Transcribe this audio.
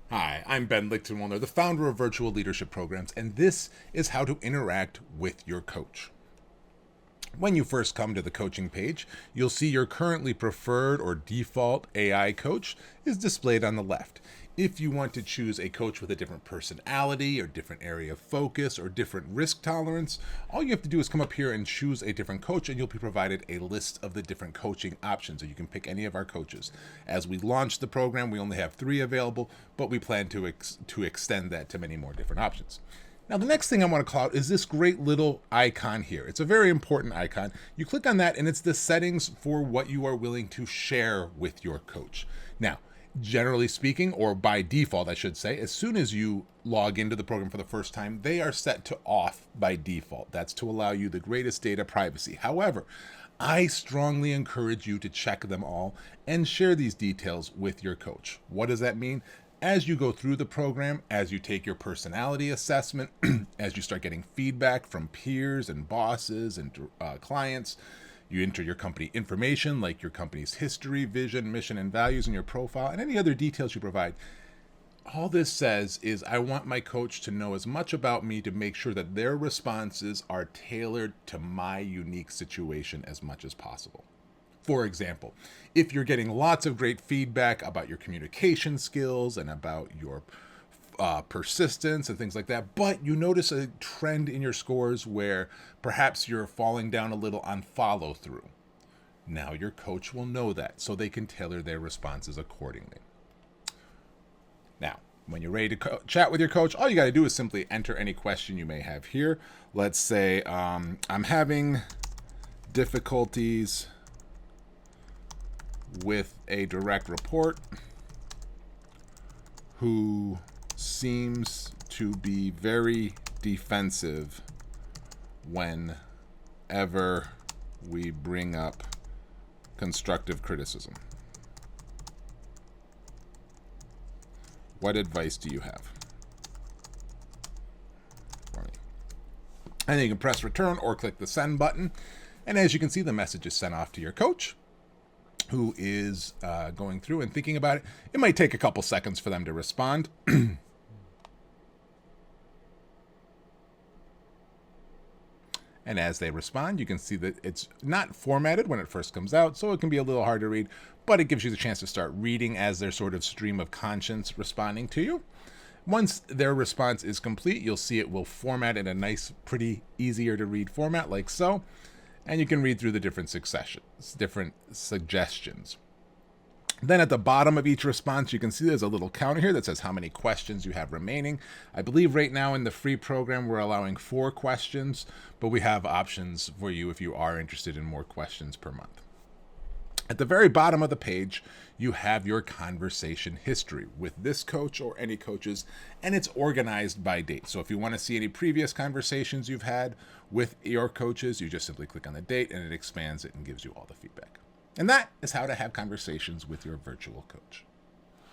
Hi, I'm Ben Lichtenwalner, the founder of Virtual Leadership Programs, and this is how to interact with your coach. When you first come to the coaching page, you'll see your currently preferred or default AI coach is displayed on the left. If you want to choose a coach with a different personality or different area of focus or different risk tolerance, all you have to do is come up here and choose a different coach, and you'll be provided a list of the different coaching options. So you can pick any of our coaches. As we launch the program, we only have 3 available, but we plan to extend that to many more different options. Now, the next thing I want to call out is this great little icon here. It's a very important icon. You click on that, and it's the settings for what you are willing to share with your coach. Now, generally speaking, or by default, I should say, as soon as you log into the program for the first time, they are set to off by default. That's to allow you the greatest data privacy. However, I strongly encourage you to check them all and share these details with your coach. What does that mean? As you go through the program, as you take your personality assessment, as you start getting feedback from peers and bosses and clients, you enter your company information like your company's history, vision, mission, and values in your profile, and any other details you provide. All this says is I want my coach to know as much about me to make sure that their responses are tailored to my unique situation as much as possible. For example, if you're getting lots of great feedback about your communication skills and about your persistence and things like that, but you notice a trend in your scores where perhaps you're falling down a little on follow through, now your coach will know that so they can tailor their responses accordingly. Now, when you're ready to chat with your coach, all you got to do is simply enter any question you may have here. Let's say I'm having difficulties with a direct report who seems to be very defensive whenever we bring up constructive criticism. What advice do you have for me? And then you can press return or click the send button. And as you can see, the message is sent off to your coach, who is going through and thinking about it. It might take a couple seconds for them to respond. And as they respond, you can see that it's not formatted when it first comes out, so it can be a little hard to read, but it gives you the chance to start reading as their sort of stream of conscience responding to you. Once their response is complete, you'll see it will format in a nice, pretty easier to read format like so. And you can read through the different suggestions. Then at the bottom of each response, you can see there's a little counter here that says how many questions you have remaining. I believe right now in the free program, we're allowing 4 questions, but we have options for you if you are interested in more questions per month. At the very bottom of the page, you have your conversation history with this coach or any coaches, and it's organized by date. So if you want to see any previous conversations you've had with your coaches, you just simply click on the date and it expands it and gives you all the feedback. And that is how to have conversations with your virtual coach.